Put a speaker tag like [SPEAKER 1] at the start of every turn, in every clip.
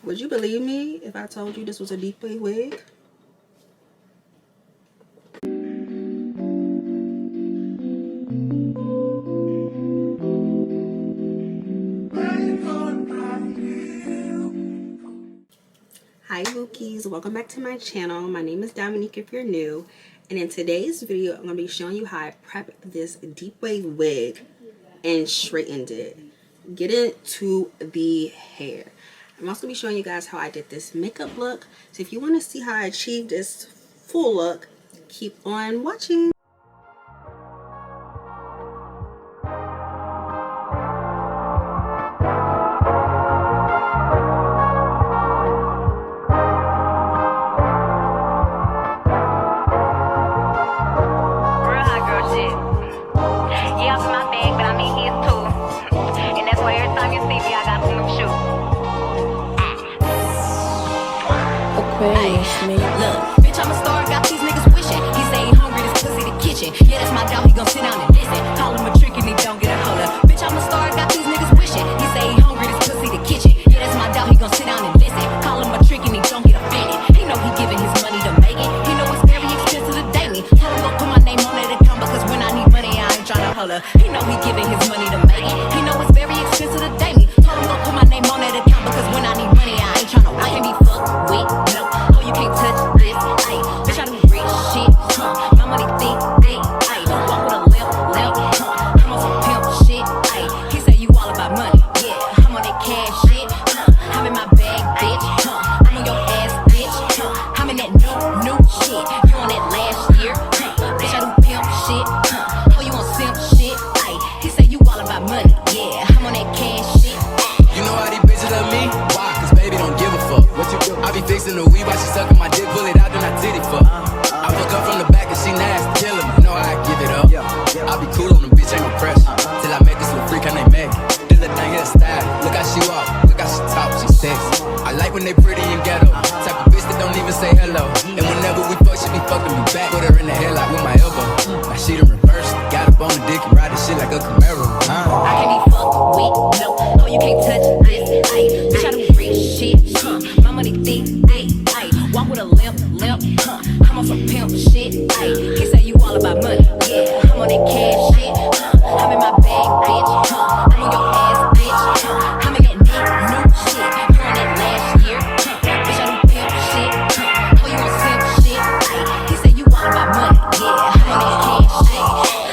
[SPEAKER 1] Would you believe me if I told you this was a deep wave wig? Hi Wookies, welcome back to my channel. My name is Dominique if you're new, and in today's video I'm going to be showing you how I prepped this deep wave wig and straightened it. Get into the hair. I'm also going to be showing you guys how I did this makeup look. So if you want to see how I achieved this full look, keep on watching.
[SPEAKER 2] Look, bitch, I'm a star, got these niggas wishing. He say he hungry, this pussy the kitchen. Yeah, that's my dog, he gon' sit down and listen. Call him a trick and he don't get a hold up. Bitch, I'm a star, got these niggas wishing. He say he hungry, this pussy the kitchen. Yeah, that's my dog, he gon' sit down and listen. Call him a trick and he don't get offended. He know he giving his money to make it. He know it's very expensive to date me. Tell him go put my name on that account because when I need money, I ain't tryna holler. He know he giving his money to make it. He know it's very expensive to date me. Tell him go put my name on that account because when I need money, I ain't tryna wait. I can be fucked with, no. Oh, you can't touch this, ayy. Bitch, I do rich shit, my money thick, ayy. Walk with a limp, I'm on some pimp shit, ayy. He say you all about money, yeah. I'm on that cash shit, I'm in my bag, bitch, I'm on your ass, bitch, I'm in that new shit. You on that last year, bitch, I do pimp shit, oh, you on simp shit, ayy. He say you all about money, yeah. I'm on that cash shit.
[SPEAKER 3] You know how these bitches love me? Why? Cause baby don't give a fuck. What you do? I be fixing the weed while she sucking my dick, pull it out, then I titty fuck. I fuck up from the back and she nasty, killing me. Know how I give it up. I be cool on the bitch, ain't no pressure. Till I make this little freak, her name Maggie. This little thing here style. Look how she walk, look how she talk, she sexy. I like when they pretty and ghetto. Type of bitch that don't even say hello. And whenever we fuck, she be fucking me back. Put her in the headlock with my elbow. Now she done reversed. Got up on the dick and ride this shit like a Camaro.
[SPEAKER 2] I can't be fucked with, no. Oh, you can't touch this, ayy. Bitch, I do rich shit, my money thick, ayy. Walk with a limp, I'm on some pimp shit, ayy. He say you all about money, yeah. I'm on that cash shit, I'm in my bag, bitch, I'm on your ass, bitch, I'm in that new shit. You on that last year, bitch, I do pimp shit, oh, you on simp shit, ayy. He say you all about money, yeah. I'm on that cash shit.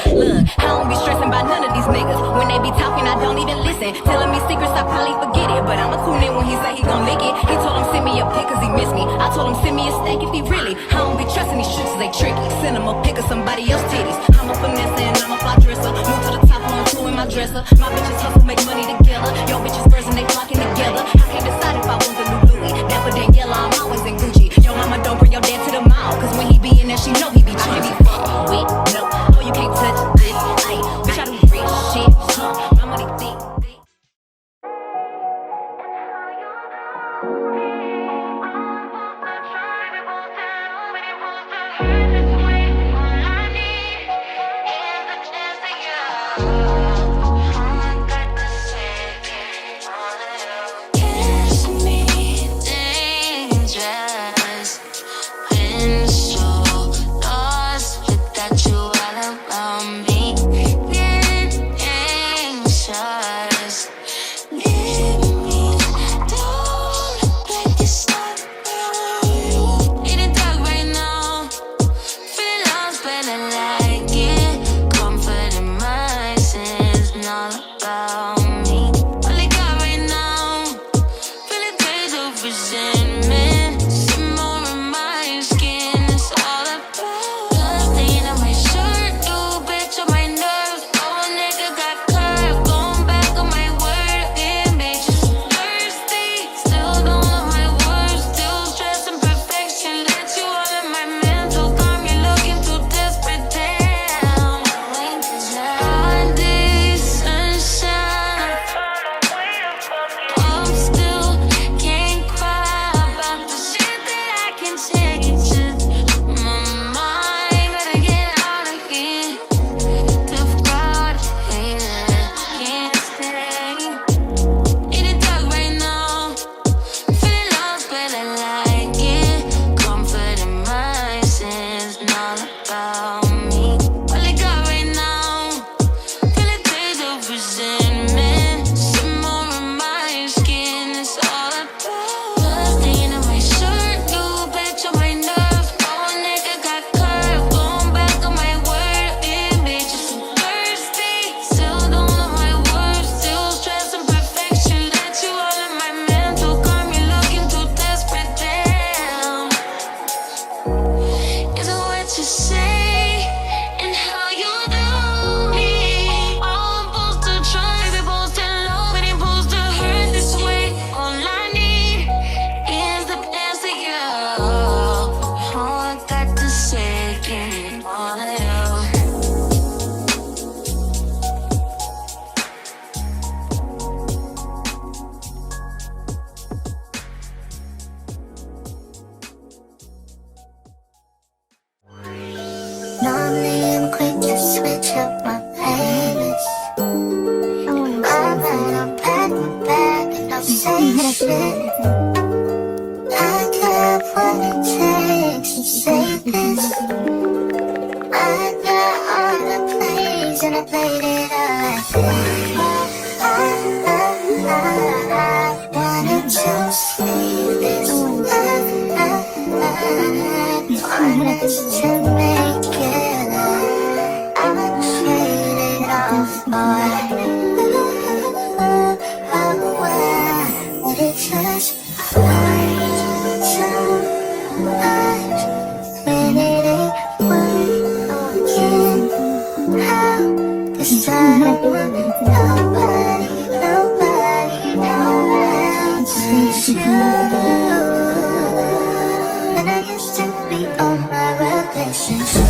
[SPEAKER 2] Look, I don't be stressing about none of these niggas. When they be talking, I don't even listen. Telling me secrets, I probably forget it. But I'ma tune in when he say he gon' lick it. He told him send me a pic cause he miss me. I told him send me a steak if he really. I don't be trusting these streets cause they tricky. Send him a pic of somebody else's titties. I'm a finesse and I'm a fly dresser. Move to the top on two in my dresser. My bitches hustle, make money together. Your bitches first and they flocking together. I can't decide if I want the new Louis. Dapper Daniela, I'm always in Gucci. Your mama don't bring your dad to the mall. Cause when he be in there, she know he be cheap. I can't be fucked with, no. Oh, you can't touch this, ayy. Bitch, I do rich shit, my money thick.
[SPEAKER 4] I got what it takes to save this. I got all the plays and I played it all I wanted to see this. Honest to make it up. I would trade it off, boy. But it just hurts so much when it ain't working. How? 'Cause I don't want nobody else is you. And I used to be on my relationship.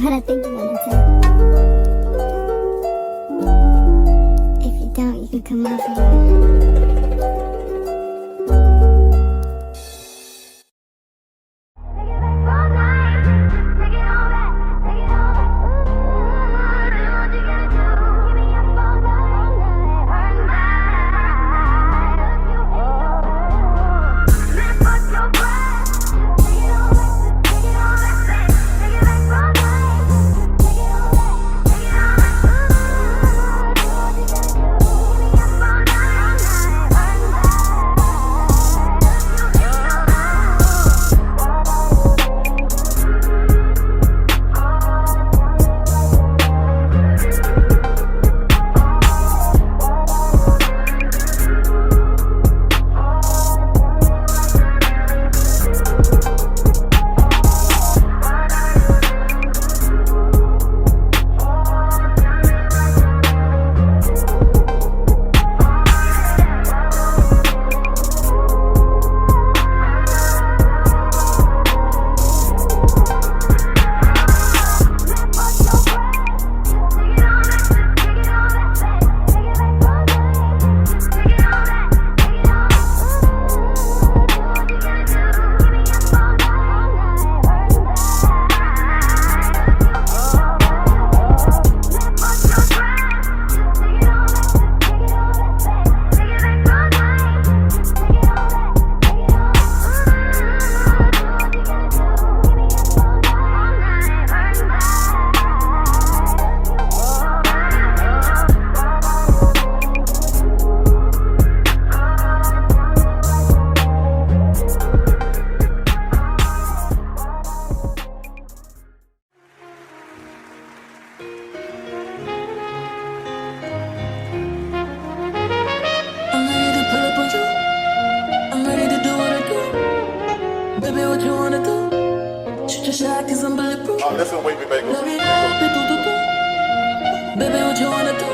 [SPEAKER 4] But I think you're gonna tell. If you don't, you can come over here.
[SPEAKER 5] Listen, wait me back.
[SPEAKER 2] Baby, what you wanna do?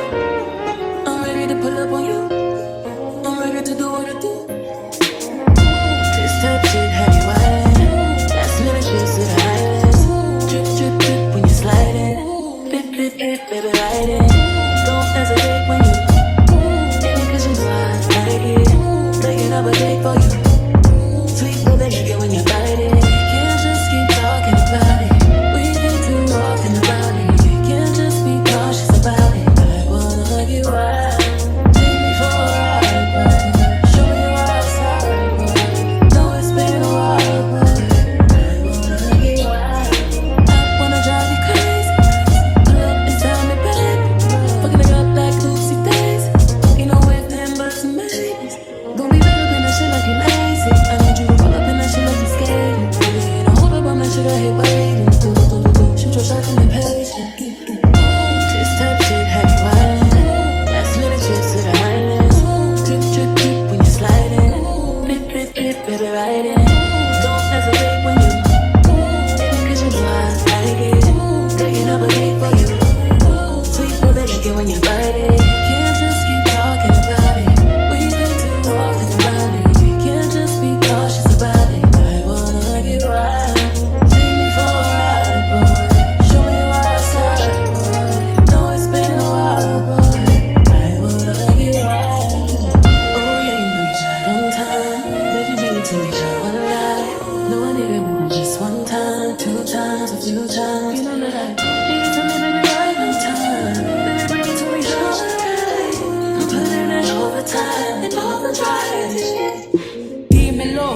[SPEAKER 2] Dímelo,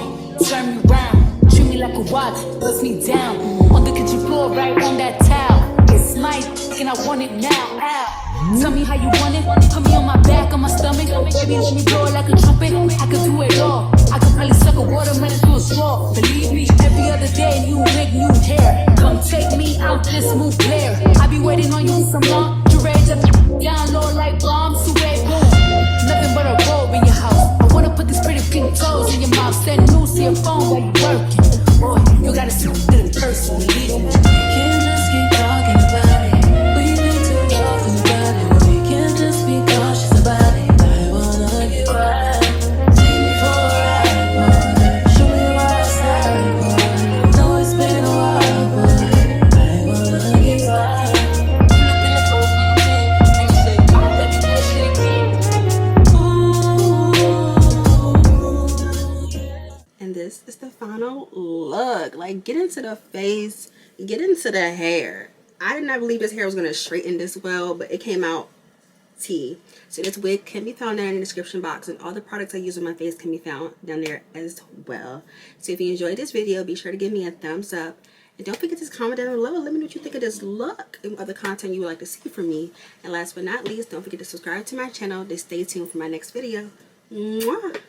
[SPEAKER 2] turn me round, treat me like a watch, bust me down. On the kitchen floor, right on that towel. It's my and I want it now. Ow. Tell me how you want it. Put me on my back, on my stomach. Baby, let me blow it like a trumpet. I could do it all. I could probably suck a watermelon through a straw. Believe me, every other day, new wig, new hair. Come take me out this smooth glare. I be waiting on you some long. You ready to down low like bombs to red boom. Nothing but a robe in your house. I wanna put these pretty pink toes in your mouth. Send news to your phone while you working. Boy, you gotta see the person. Believe me. Can't just keep talking about it. We need to talk about it. We can't just be cautious about it. I wanna get right. Take me for a ride, boy. Show me why it's like, boy. Know it's been a while, boy. I wanna get right.
[SPEAKER 1] And this is the final look. Like, get into the face, get into the hair. I did not believe this hair was going to straighten this well, but it came out T. So this wig can be found down in the description box, and all the products I use on my face can be found down there as well. So if you enjoyed this video, be sure to give me a thumbs up. And don't forget to comment down below. Let me know what you think of this look and other content you would like to see from me. And last but not least, don't forget to subscribe to my channel to stay tuned for my next video. Mwah!